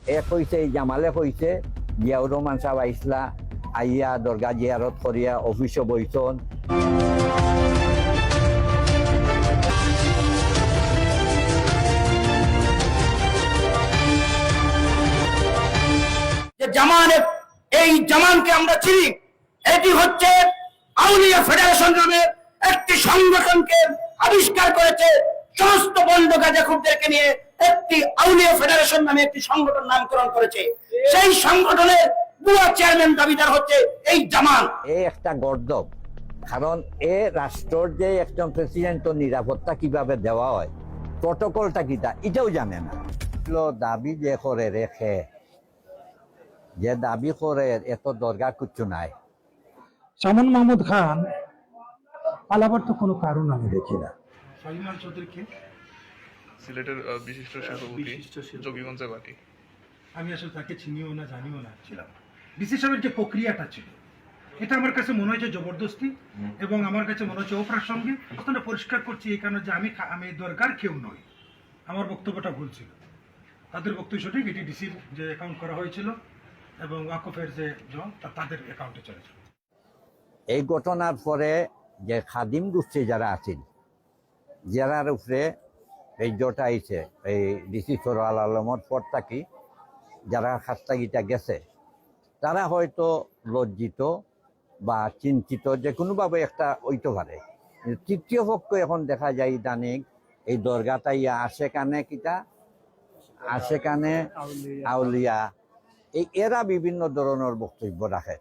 এক হইছে এই জামালে হইছে জিয়াউর রহমান সাহেব আইসলা আইয়া দরগা জিয়ারত করিয়া অফিসে বইছন। জামানের এই জামানকে আমরা চিনি, এটি হচ্ছে আউলিয়া ফেডারেশন নামের একটি সংগঠনকে আবিষ্কার করেছে। সমস্ত বন্ড গাঁজাখুরদেরকে নিয়ে একটি আউলিয়া ফেডারেশন নামে একটি সংগঠন নামকরণ করেছে। সেই সংগঠনের বুয়া চেয়ারম্যান দাবিদার হচ্ছে এই জামান। এই একটা গর্দব, কারণ এ রাষ্ট্রের যে একজন প্রেসিডেন্টের নিরাপত্তা কিভাবে দেওয়া হয়, প্রটোকলটা কিটা এটাও জানে না। দাবি যে করে রেখে, যে দাবি করে এত দরকার কিছু নাই। সামন মাহমুদ খান পালাবার তো কোনো কারণ আমি দেখি না। শাহিমাল চৌধুরীকে সিলেটের বিশিষ্ট শিল্পপতি যোগীগঞ্জে বাড়ি। আমি আসলে তাকে চিনিও না, জানিও না ছিলাম। ডিসি সাহেবের যে প্রক্রিয়াটা ছিল এটা আমার কাছে মনে হয়েছে জবরদস্তি, এবং আমার কাছে মনে হচ্ছে অপ্রাসঙ্গিক। অত্যন্ত পরিষ্কার করছি এই কারণে যে আমি দরকার কেউ নই, আমার বক্তব্যটা ভুল ছিল। তাদের বক্তব্য সঠিক, এটি ডিসির যে অ্যাকাউন্ট করা হয়েছিল এবং ওয়াকফের যে তাদের অ্যাকাউন্টে চলেছে। এই ঘটনার পরে যে খাদিম গোষ্ঠী যারা আছেন, যারার উপরে এই জোটা আইছে, এই ডিসি সরওয়াল আলমর পর থাকি যারা খাস্তাগিটা গেছে, তারা হয়তো লজ্জিত বা চিন্তিত যে কোনোভাবে একটা হইতে পারে। তৃতীয় পক্ষ এখন দেখা যায় ইদানিং এই দরগাটা ইয়া আসে কানে কিটা আসে কানে আউলিয়া, এই এরা বিভিন্ন ধরনের বক্তব্য রাখে।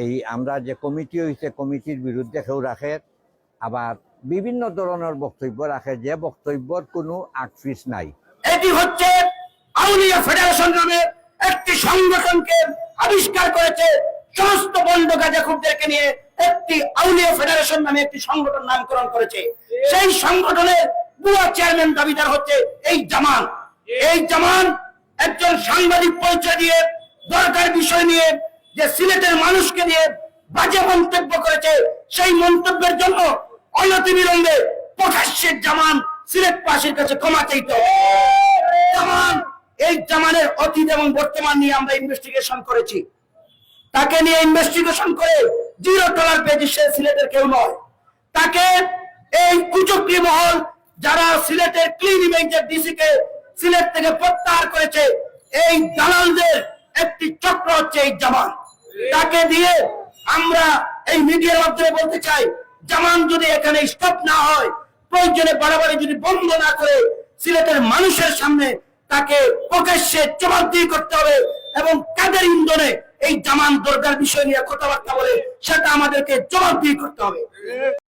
এই আমরা যে কমিটি হয়েছে, কমিটির বিরুদ্ধে কেউ রাখে, আবার বিভিন্ন ধরনের বক্তব্য রাখে, যে বক্তব্যর কোনো আকফিস নাই। এটি হচ্ছে আউলিয়া ফেডারেশন নামে একটি সংগঠনকে আবিষ্কার করেছে। সমস্ত বন্ড গাঁজাখুরদেরকে নিয়ে একটি আউলিয়া ফেডারেশন নামে একটি সংগঠন নামকরণ করেছে। সেই সংগঠনের বুয়া চেয়ারম্যান দাবিদার হচ্ছে এই জামান। এই জামান একজন সাংবাদিক পরিচয় দিয়ে দরকার বিষয় নিয়ে যে সিলেটের মানুষকে নিয়ে বাজে মন্তব্য করেছে, সেই মন্তব্যের জন্য অনতিবিলম্বে প্রকাশ্যে জামান সিলেটবাসীর কাছে ক্ষমা চাইতে হবে। জামান, এই জামানের অতীত এবং বর্তমান নিয়ে আমরা ইনভেস্টিগেশন করেছি। তাকে নিয়ে ইনভেস্টিগেশন করে $0 পেয়েছি, সে সিলেটের কেউ নয়। তাকে এই কুচক্রী মহল যারা সিলেটের ক্লিন ইমেজের ডিসিকে সিলেট থেকে প্রত্যাহার করেছে, এই দালালদের একটি চক্র হচ্ছে এই জামান। তাকে দিয়ে আমরা এই মিডিয়ার মাধ্যমে বলতে চাই, জামান যদি এখানে স্টপ না হয়, প্রয়োজনে বাড়াবাড়ি যদি বন্ধ না করে, সিলেটের মানুষের সামনে তাকে প্রকাশ্যে জবাবদিহি করতে হবে, এবং কাদের ইন্ধনে এই জামান দরগার বিষয় নিয়ে কথাবার্তা বলে সেটা আমাদেরকে জবাবদিহি করতে হবে।